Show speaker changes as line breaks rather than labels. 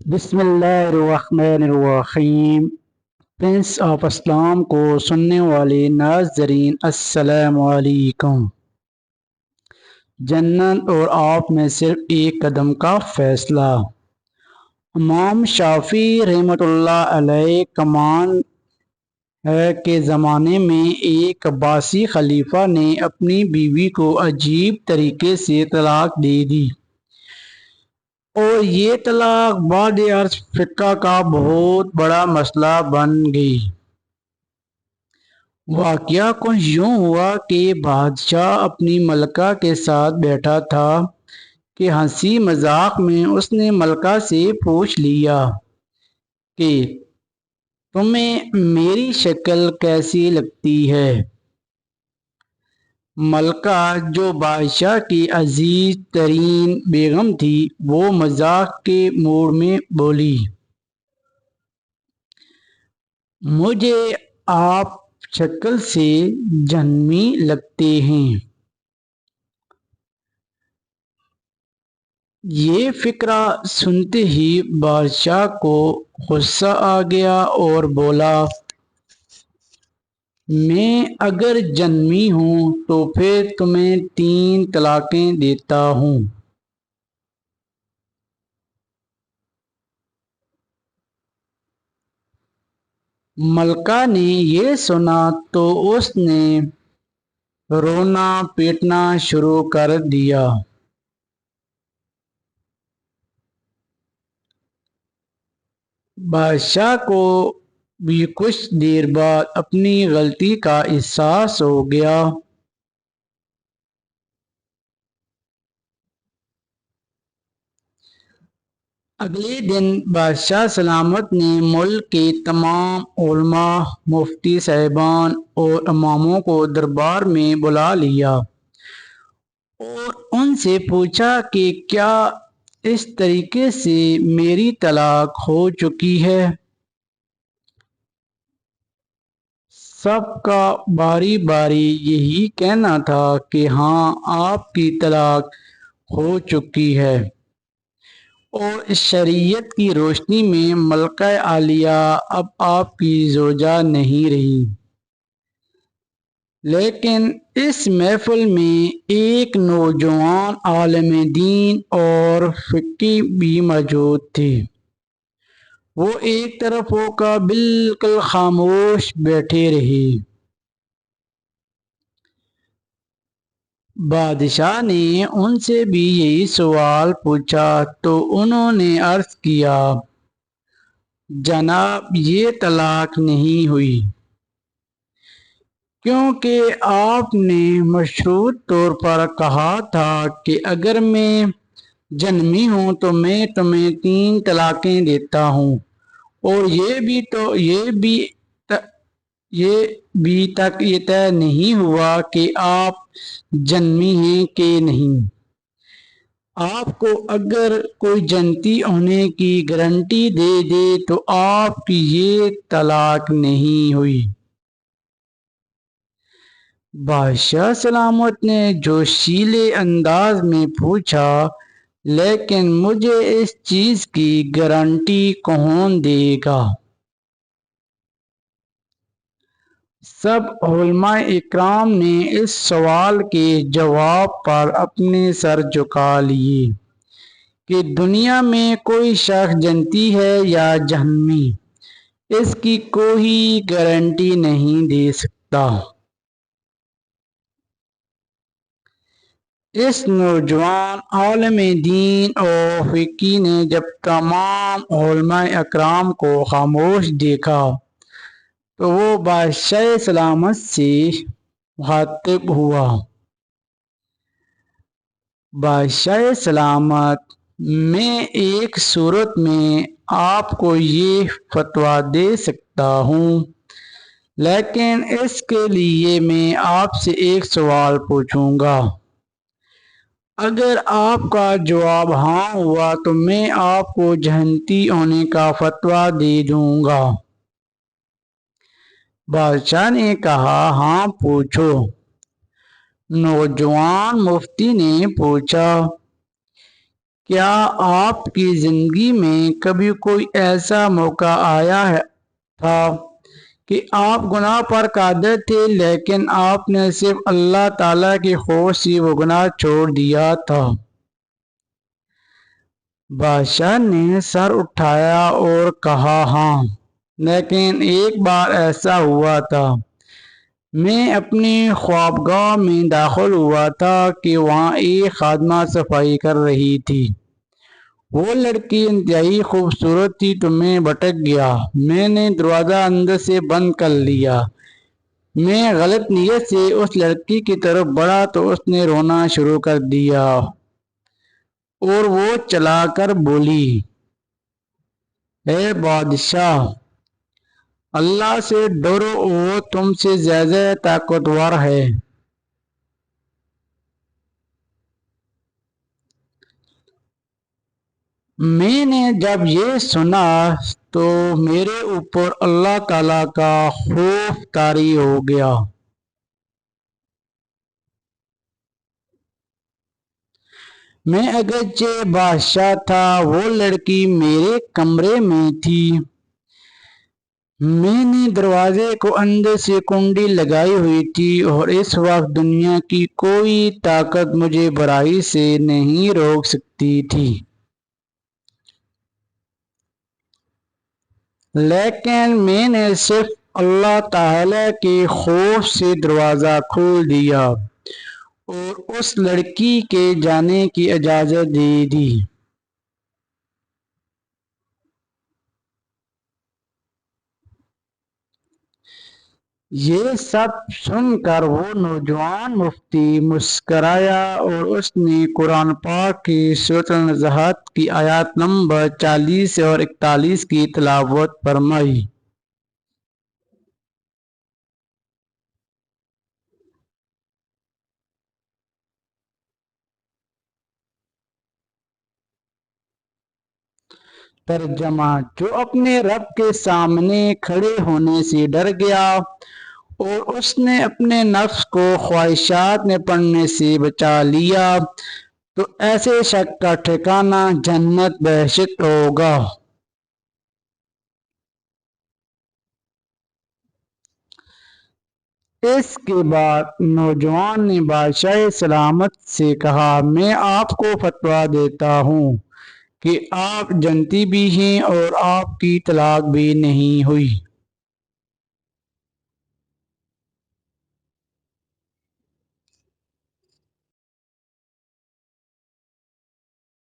بسم اللہ الرحمن الرحیم۔ پرنس آف اسلام کو سننے والے ناظرین السلام علیکم۔ جنت اور آپ میں صرف ایک قدم کا فیصلہ۔ امام شافعی رحمۃ اللہ علیہ کمان ہے کہ زمانے میں ایک عباسی خلیفہ نے اپنی بیوی کو عجیب طریقے سے طلاق دے دی اور یہ طلاق بعد عرص فقہ کا بہت بڑا مسئلہ بن گئی۔ واقعہ کچھ یوں ہوا کہ بادشاہ اپنی ملکہ کے ساتھ بیٹھا تھا کہ ہنسی مذاق میں اس نے ملکہ سے پوچھ لیا کہ تمہیں میری شکل کیسی لگتی ہے؟ ملکہ جو بادشاہ کی عزیز ترین بیگم تھی وہ مذاق کے موڈ میں بولی، مجھے آپ شکل سے جہنمی لگتے ہیں۔ یہ فقرہ سنتے ہی بادشاہ کو غصہ آ گیا اور بولا، میں اگر جہنمی ہوں تو پھر تمہیں 3 طلاقیں دیتا ہوں۔ ملکہ نے یہ سنا تو اس نے رونا پیٹنا شروع کر دیا۔ بادشاہ کو بھی کچھ دیر بعد اپنی غلطی کا احساس ہو گیا۔ اگلے دن بادشاہ سلامت نے ملک کے تمام علماء، مفتی صاحبان اور اماموں کو دربار میں بلا لیا اور ان سے پوچھا کہ کیا اس طریقے سے میری طلاق ہو چکی ہے؟ سب کا باری باری یہی کہنا تھا کہ ہاں، آپ کی طلاق ہو چکی ہے اور شریعت کی روشنی میں ملکہ عالیہ اب آپ کی زوجہ نہیں رہی۔ لیکن اس محفل میں ایک نوجوان عالم دین اور فقی بھی موجود تھے۔ وہ ایک طرف ہو کر بالکل خاموش بیٹھے رہے۔ بادشاہ نے ان سے بھی یہی سوال پوچھا تو انہوں نے عرض کیا، جناب یہ طلاق نہیں ہوئی، کیونکہ آپ نے مشروط طور پر کہا تھا کہ اگر میں جہنمی ہوں تو میں تمہیں 3 طلاقیں دیتا ہوں، اور یہ بھی تک یہ طے نہیں ہوا کہ آپ جہنمی ہیں کہ نہیں۔ آپ کو اگر کوئی جنتی ہونے کی گارنٹی دے دے تو آپ کی یہ طلاق نہیں ہوئی۔ بادشاہ سلامت نے جوشیلے انداز میں پوچھا، لیکن مجھے اس چیز کی گارنٹی کون دے گا؟ سب علماء اکرام نے اس سوال کے جواب پر اپنے سر جھکا لیے کہ دنیا میں کوئی شخص جنتی ہے یا جہنمی، اس کی کوئی گارنٹی نہیں دے سکتا۔ اس نوجوان عالم دین اور فقی نے جب تمام علماء اکرام کو خاموش دیکھا تو وہ بادشاہ سلامت سے مخاطب ہوا، بادشاہ سلامت، میں ایک صورت میں آپ کو یہ فتویٰ دے سکتا ہوں، لیکن اس کے لیے میں آپ سے ایک سوال پوچھوں گا۔ اگر آپ کا جواب ہاں ہوا تو میں آپ کو جنتی ہونے کا فتویٰ دے دوں گا۔ بادشاہ نے کہا، ہاں پوچھو۔ نوجوان مفتی نے پوچھا کیا آپ کی زندگی میں کبھی کوئی ایسا موقع آیا تھا کہ آپ گناہ پر قادر تھے لیکن آپ نے صرف اللہ تعالیٰ کی خوف سے وہ گناہ چھوڑ دیا تھا؟ بادشاہ نے سر اٹھایا اور کہا ہاں، لیکن ایک بار ایسا ہوا تھا۔ میں اپنی خوابگاہ میں داخل ہوا تھا کہ وہاں ایک خادمہ صفائی کر رہی تھی۔ وہ لڑکی انتہائی خوبصورت تھی تو میں بھٹک گیا۔ میں نے دروازہ اندر سے بند کر لیا۔ میں غلط نیت سے اس لڑکی کی طرف بڑھا تو اس نے رونا شروع کر دیا اور وہ چلا کر بولی، اے بادشاہ، اللہ سے ڈرو، وہ تم سے زیادہ طاقتور ہے۔ میں نے جب یہ سنا تو میرے اوپر اللہ تعالیٰ کا خوف طاری ہو گیا۔ میں اگرچہ بادشاہ تھا، وہ لڑکی میرے کمرے میں تھی۔ میں نے دروازے کو اندر سے کنڈی لگائی ہوئی تھی اور اس وقت دنیا کی کوئی طاقت مجھے برائی سے نہیں روک سکتی تھی۔ لیکن میں نے صرف اللہ تعالیٰ کے خوف سے دروازہ کھول دیا اور اس لڑکی کے جانے کی اجازت دے دی۔ یہ سب سن کر وہ نوجوان مفتی مسکرایا اور اس نے قرآن پاک کی سورۃ النازعات کی آیات نمبر 40 اور 41 کی تلاوت فرمائی۔ ترجمہ: جو اپنے رب کے سامنے کھڑے ہونے سے ڈر گیا اور اس نے اپنے نفس کو خواہشات میں پڑنے سے بچا لیا تو ایسے شخص کا ٹھکانہ جنت بہشت ہوگا۔ اس کے بعد نوجوان نے بادشاہ سلامت سے کہا، میں آپ کو فتویٰ دیتا ہوں کہ آپ جنتی بھی ہیں اور آپ کی طلاق بھی نہیں ہوئی۔